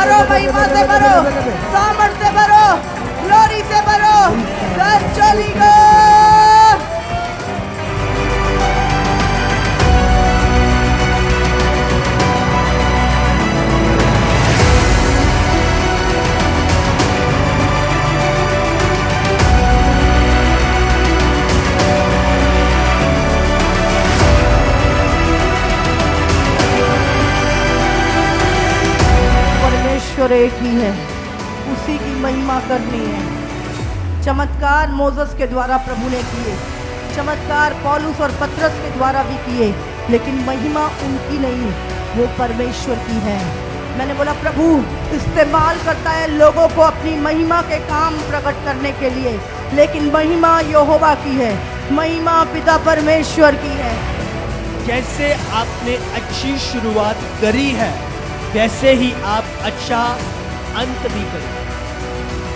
भरो, महिमा से भरो, सामर्थ से भरो, ग्लोरी से भरो, घर चली गो। परमेश्वर एक ही है, उसी की महिमा करनी है। चमत्कार मोसेस के द्वारा प्रभु ने किए, चमत्कार पौलुस और पतरस के द्वारा भी किए, लेकिन महिमा उनकी नहीं, वो परमेश्वर की है। मैंने बोला प्रभु इस्तेमाल करता है लोगों को अपनी महिमा के काम प्रकट करने के लिए, लेकिन महिमा यहोवा की है, महिमा पिता परमेश्वर की है। जैसे आपने अच्छी शुरुआत करी है, वैसे ही आप अच्छा अंत भी करें।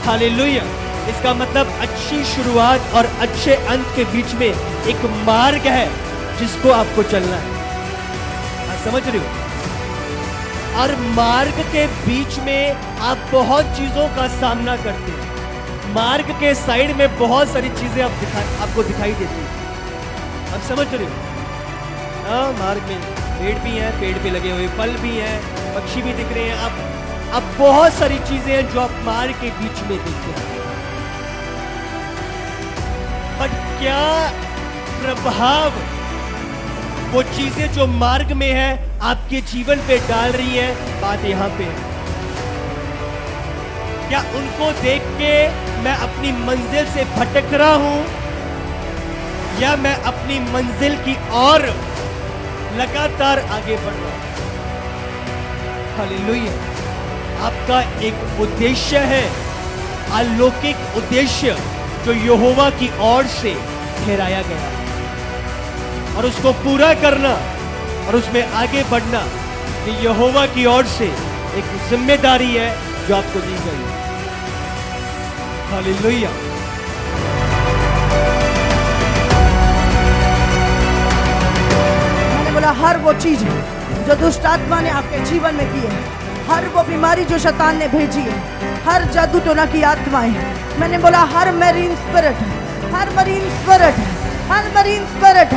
हालेलुया। इसका मतलब अच्छी शुरुआत और अच्छे अंत के बीच में एक मार्ग है जिसको आपको चलना है। आप समझ रहे हो? और मार्ग के बीच में आप बहुत चीजों का सामना करते हैं। मार्ग के साइड में बहुत सारी चीजें आपको दिखाई देती है। आप समझ रहे हो? हाँ, मार्ग में पेड़ भी हैं, पेड़ पे लगे हुए फल भी हैं, पक्षी भी दिख रहे हैं। अब बहुत सारी चीजें हैं जो आप मार्ग के बीच में देखते हैं। बट क्या प्रभाव वो चीजें जो मार्ग में है आपके जीवन पे डाल रही है? बात यहां पे है। क्या उनको देख के मैं अपनी मंजिल से भटक रहा हूं, या मैं अपनी मंजिल की ओर लगातार आगे बढ़ रहा हूं? हालेलुया। आपका एक उद्देश्य है, अलौकिक उद्देश्य, जो यहोवा की ओर से ठहराया गया, और उसको पूरा करना और उसमें आगे बढ़ना, ये यहोवा की ओर से एक जिम्मेदारी है जो आपको दी गई है। हालेलुया। मैंने बोला हर वो चीज जो दुष्ट आत्मा ने आपके जीवन में की है, हर वो बीमारी जो शैतान ने भेजी है, हर जादू टोना की आत्माएं, मैंने बोला हर मरीन स्पिरिट, हर मरीन स्पिरिट, हर मरीन स्पिरिट,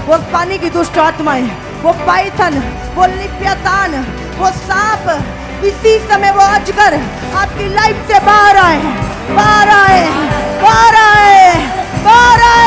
वो पानी की दुष्ट आत्माएं, वो पाइथन, वो लिप्यतान, वो सांप, इसी समय वो अजगर आपकी लाइफ से बाहर आए, बाहर आए, बाहर आए, बाहर आए।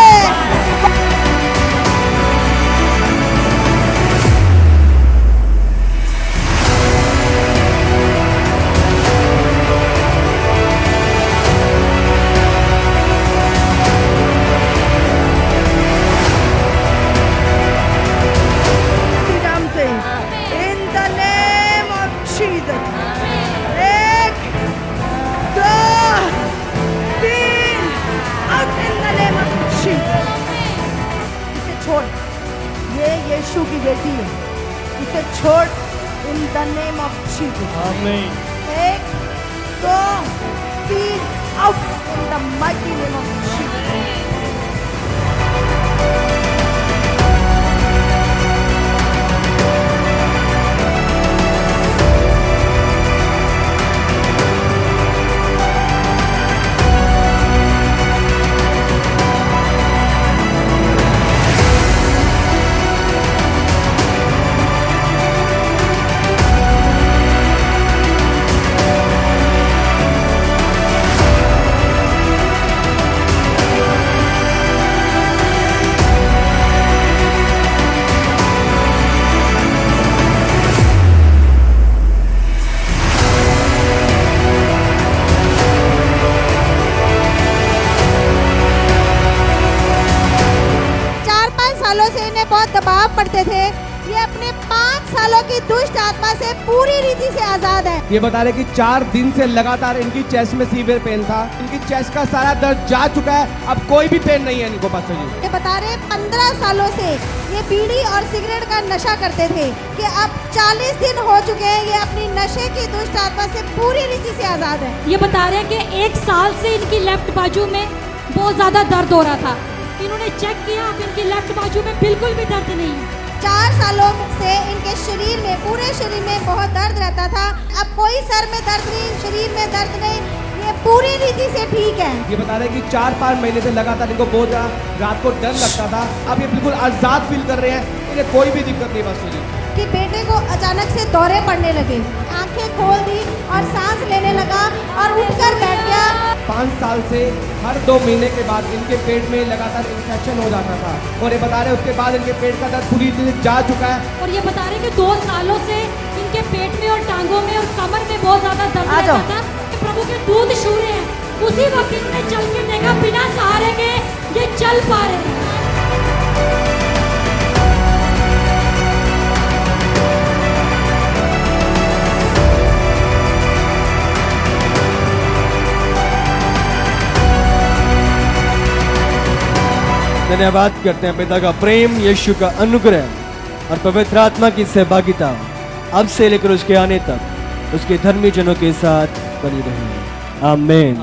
यीशु की बेटी है, इसे छोड़ in the name of Jesus. आमीन। 1 2 3 out in the mighty name of Jesus. दबाव पड़ते थे, ये अपने 5 सालों की दुष्ट आत्मा से पूरी रीति से आजाद है। ये बता रहे कि 4 दिन से लगातार इनकी चेस्ट में सीवियर पेन था, इनकी चेस्ट का सारा दर्द जा चुका है, अब कोई भी पेन नहीं है इनको। पास्टर जी ये बता रहे 15 सालों से ये बीड़ी और सिगरेट का नशा करते थे, कि अब 40 दिन हो चुके हैं ये अपनी नशे की दुष्ट आत्मा से पूरी रीति से आजाद है। ये बता रहे हैं कि 1 साल से इनकी लेफ्ट बाजू में बहुत ज्यादा दर्द हो रहा था, इन्होंने चेक किया, अब इनकी लेफ्ट बाजू में बिल्कुल भी दर्द नहीं है। 4 सालों से इनके शरीर में, पूरे शरीर में बहुत दर्द रहता था। अब कोई सर में दर्द नहीं, शरीर में दर्द नहीं, ये पूरी रीति से ठीक है। ये बता रहे हैं कि 4-5 महीने से लगातार इनको बहुत ज़्यादा रात को डर लगता था, अब ये बिल्कुल आज़ाद फील कर रहे हैं, इन्हें कोई भी दिक्कत नहीं बस जी। कि बेटे को अचानक से दौरे पड़ने लगे, आंखें खोल दी और सांस लेने लगा और उठकर बैठ गया। 5 साल से हर 2 महीने के बाद इनके पेट में लगातार इन्फेक्शन हो जाता था और ये बता रहे हैं उसके बाद इनके पेट का दर्द पूरी तरह से जा चुका है। और ये बता रहे हैं कि 2 सालों से इनके पेट में और टांगों में और कमर में बहुत ज्यादा दर्द आ जाओ। रहता था कि प्रभु के दूध छू रहे हैं। उसी वक्त इन्होंने चल के देखा, बिना सहारे के ये चल पा रहे हैं। धन्यवाद करते हैं पिता का प्रेम, यीशु का अनुग्रह और पवित्र आत्मा की सहभागिता अब से लेकर उसके आने तक उसके धर्मी जनों के साथ बनी रहे। आमीन।